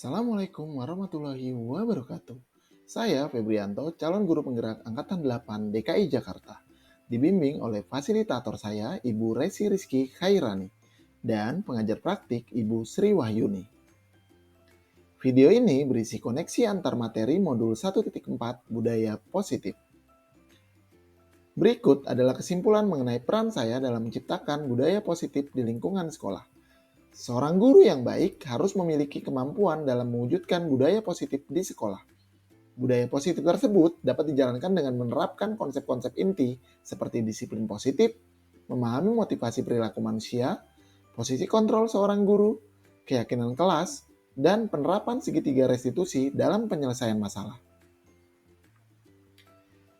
Assalamualaikum warahmatullahi wabarakatuh. Saya Febrianto, calon guru penggerak Angkatan 8 DKI Jakarta. Dibimbing oleh fasilitator saya, Ibu Resi Rizky Khairani, dan pengajar praktik Ibu Sri Wahyuni. Video ini berisi koneksi antar materi modul 1.4 Budaya Positif. Berikut adalah kesimpulan mengenai peran saya dalam menciptakan budaya positif di lingkungan sekolah. Seorang guru yang baik harus memiliki kemampuan dalam mewujudkan budaya positif di sekolah. Budaya positif tersebut dapat dijalankan dengan menerapkan konsep-konsep inti seperti disiplin positif, memahami motivasi perilaku manusia, posisi kontrol seorang guru, keyakinan kelas, dan penerapan segitiga restitusi dalam penyelesaian masalah.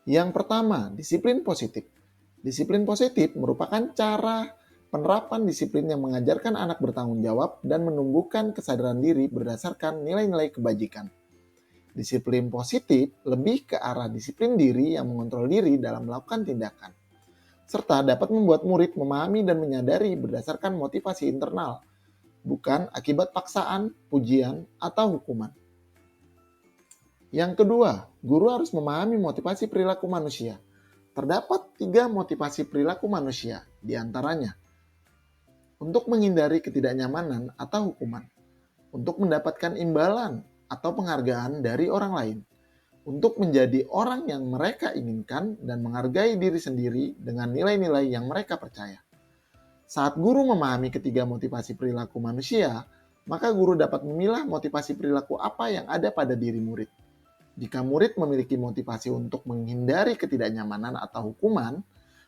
Yang pertama, disiplin positif. Disiplin positif merupakan cara penerapan disiplin yang mengajarkan anak bertanggung jawab dan menumbuhkan kesadaran diri berdasarkan nilai-nilai kebajikan. Disiplin positif lebih ke arah disiplin diri yang mengontrol diri dalam melakukan tindakan, serta dapat membuat murid memahami dan menyadari berdasarkan motivasi internal, bukan akibat paksaan, pujian, atau hukuman. Yang kedua, guru harus memahami motivasi perilaku manusia. Terdapat 3 motivasi perilaku manusia, di antaranya untuk menghindari ketidaknyamanan atau hukuman, untuk mendapatkan imbalan atau penghargaan dari orang lain, untuk menjadi orang yang mereka inginkan dan menghargai diri sendiri dengan nilai-nilai yang mereka percaya. Saat guru memahami ketiga motivasi perilaku manusia, maka guru dapat memilah motivasi perilaku apa yang ada pada diri murid. Jika murid memiliki motivasi untuk menghindari ketidaknyamanan atau hukuman,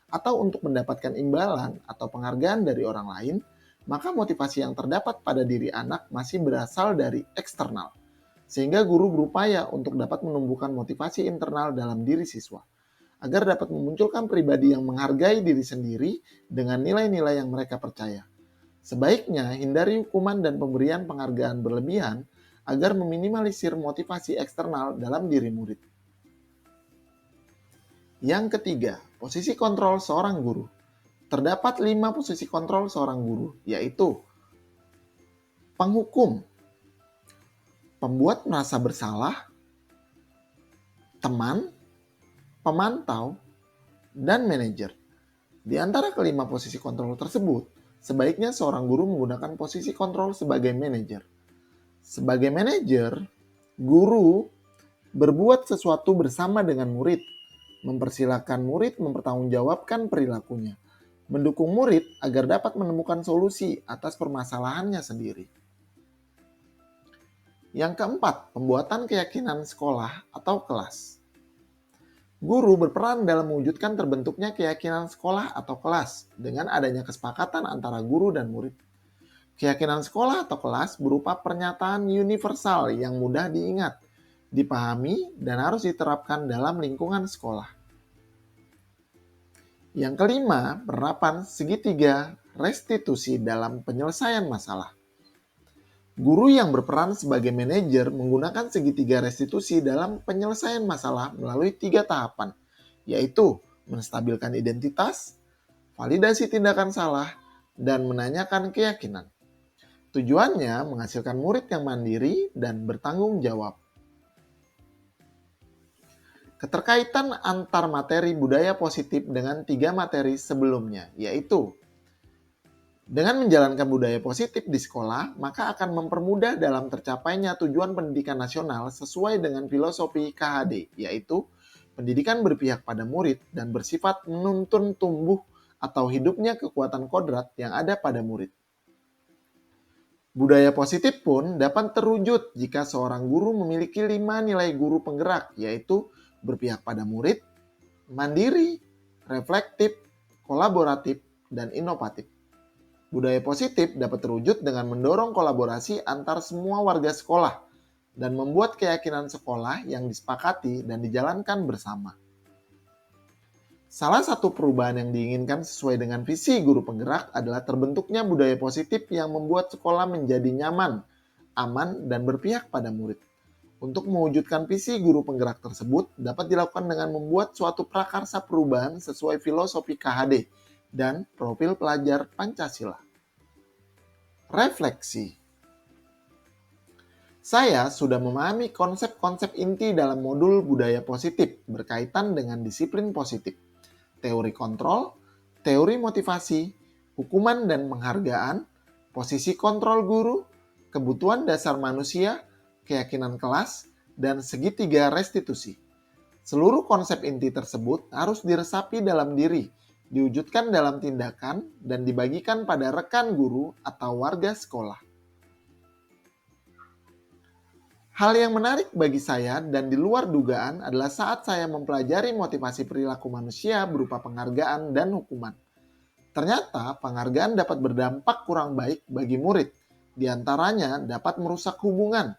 atau untuk mendapatkan imbalan atau penghargaan dari orang lain, maka motivasi yang terdapat pada diri anak masih berasal dari eksternal. Sehingga guru berupaya untuk dapat menumbuhkan motivasi internal dalam diri siswa, agar dapat memunculkan pribadi yang menghargai diri sendiri dengan nilai-nilai yang mereka percaya. Sebaiknya hindari hukuman dan pemberian penghargaan berlebihan agar meminimalisir motivasi eksternal dalam diri murid. Yang ketiga, posisi kontrol seorang guru. Terdapat 5 posisi kontrol seorang guru, yaitu penghukum, pembuat merasa bersalah, teman, pemantau, dan manajer. Di antara kelima posisi kontrol tersebut, sebaiknya seorang guru menggunakan posisi kontrol sebagai manajer. Sebagai manajer, guru berbuat sesuatu bersama dengan murid, mempersilahkan murid mempertanggungjawabkan perilakunya, mendukung murid agar dapat menemukan solusi atas permasalahannya sendiri. Yang keempat, pembuatan keyakinan sekolah atau kelas. Guru berperan dalam mewujudkan terbentuknya keyakinan sekolah atau kelas dengan adanya kesepakatan antara guru dan murid. Keyakinan sekolah atau kelas berupa pernyataan universal yang mudah diingat, dipahami, dan harus diterapkan dalam lingkungan sekolah. Yang kelima, penerapan segitiga restitusi dalam penyelesaian masalah. Guru yang berperan sebagai manajer menggunakan segitiga restitusi dalam penyelesaian masalah melalui 3 tahapan, yaitu menstabilkan identitas, validasi tindakan salah, dan menanyakan keyakinan. Tujuannya menghasilkan murid yang mandiri dan bertanggung jawab. Keterkaitan antar materi budaya positif dengan 3 materi sebelumnya, yaitu dengan menjalankan budaya positif di sekolah, maka akan mempermudah dalam tercapainya tujuan pendidikan nasional sesuai dengan filosofi KHD, yaitu pendidikan berpihak pada murid dan bersifat menuntun tumbuh atau hidupnya kekuatan kodrat yang ada pada murid. Budaya positif pun dapat terwujud jika seorang guru memiliki 5 nilai guru penggerak, yaitu berpihak pada murid, mandiri, reflektif, kolaboratif, dan inovatif. Budaya positif dapat terwujud dengan mendorong kolaborasi antar semua warga sekolah dan membuat keyakinan sekolah yang disepakati dan dijalankan bersama. Salah satu perubahan yang diinginkan sesuai dengan visi guru penggerak adalah terbentuknya budaya positif yang membuat sekolah menjadi nyaman, aman, dan berpihak pada murid. Untuk mewujudkan visi guru penggerak tersebut dapat dilakukan dengan membuat suatu prakarsa perubahan sesuai filosofi KHD dan profil pelajar Pancasila. Refleksi. Saya sudah memahami konsep-konsep inti dalam modul budaya positif berkaitan dengan disiplin positif, teori kontrol, teori motivasi, hukuman dan penghargaan, posisi kontrol guru, kebutuhan dasar manusia, keyakinan kelas, dan segitiga restitusi. Seluruh konsep inti tersebut harus diresapi dalam diri, diwujudkan dalam tindakan, dan dibagikan pada rekan guru atau warga sekolah. Hal yang menarik bagi saya dan di luar dugaan adalah saat saya mempelajari motivasi perilaku manusia berupa penghargaan dan hukuman. Ternyata penghargaan dapat berdampak kurang baik bagi murid. Di antaranya dapat merusak hubungan,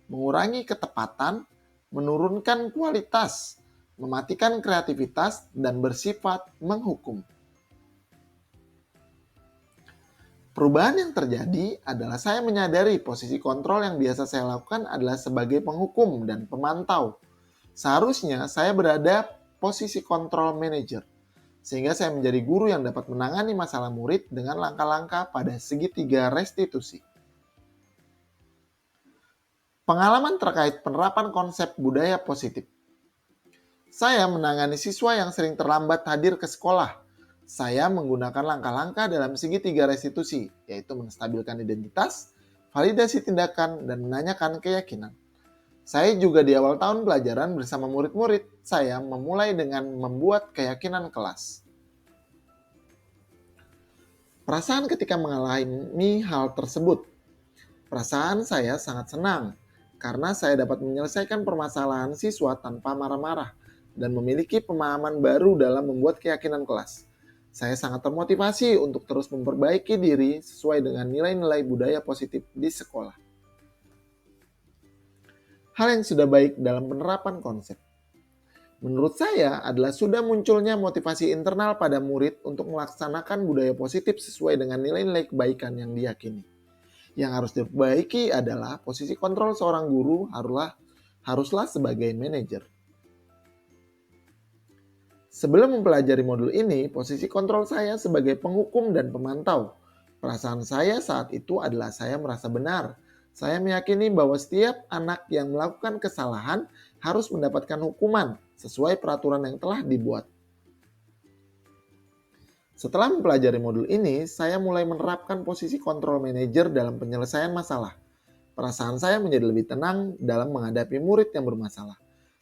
mengurangi ketepatan, menurunkan kualitas, mematikan kreativitas, dan bersifat menghukum. Perubahan yang terjadi adalah saya menyadari posisi kontrol yang biasa saya lakukan adalah sebagai penghukum dan pemantau. Seharusnya saya berada posisi kontrol manager, sehingga saya menjadi guru yang dapat menangani masalah murid dengan langkah-langkah pada segitiga restitusi. Pengalaman terkait penerapan konsep budaya positif. Saya menangani siswa yang sering terlambat hadir ke sekolah. Saya menggunakan langkah-langkah dalam segitiga restitusi, yaitu menstabilkan identitas, validasi tindakan, dan menanyakan keyakinan. Saya juga di awal tahun pelajaran bersama murid-murid, saya memulai dengan membuat keyakinan kelas. Perasaan ketika mengalami hal tersebut. Perasaan saya sangat senang, karena saya dapat menyelesaikan permasalahan siswa tanpa marah-marah, dan memiliki pemahaman baru dalam membuat keyakinan kelas. Saya sangat termotivasi untuk terus memperbaiki diri sesuai dengan nilai-nilai budaya positif di sekolah. Hal yang sudah baik dalam penerapan konsep. Menurut saya adalah sudah munculnya motivasi internal pada murid untuk melaksanakan budaya positif sesuai dengan nilai-nilai kebaikan yang diyakini. Yang harus diperbaiki adalah posisi kontrol seorang guru haruslah sebagai manajer. Sebelum mempelajari modul ini, posisi kontrol saya sebagai penghukum dan pemantau. Perasaan saya saat itu adalah saya merasa benar. Saya meyakini bahwa setiap anak yang melakukan kesalahan harus mendapatkan hukuman sesuai peraturan yang telah dibuat. Setelah mempelajari modul ini, saya mulai menerapkan posisi kontrol manajer dalam penyelesaian masalah. Perasaan saya menjadi lebih tenang dalam menghadapi murid yang bermasalah.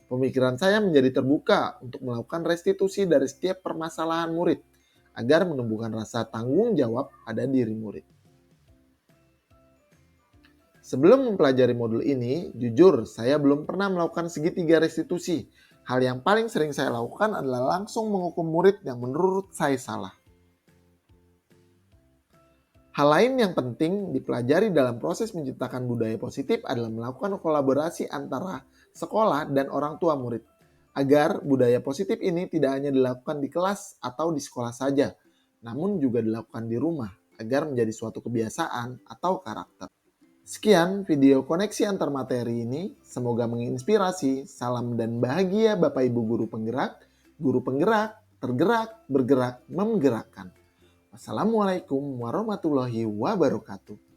Pemikiran saya menjadi terbuka untuk melakukan restitusi dari setiap permasalahan murid, agar menumbuhkan rasa tanggung jawab pada diri murid. Sebelum mempelajari modul ini, jujur saya belum pernah melakukan segitiga restitusi. Hal yang paling sering saya lakukan adalah langsung menghukum murid yang menurut saya salah. Hal lain yang penting dipelajari dalam proses menciptakan budaya positif adalah melakukan kolaborasi antara sekolah dan orang tua murid, agar budaya positif ini tidak hanya dilakukan di kelas atau di sekolah saja, namun juga dilakukan di rumah, agar menjadi suatu kebiasaan atau karakter. Sekian video koneksi antar materi ini, semoga menginspirasi. Salam dan bahagia Bapak Ibu guru penggerak, tergerak, bergerak, menggerakkan. Wassalamualaikum warahmatullahi wabarakatuh.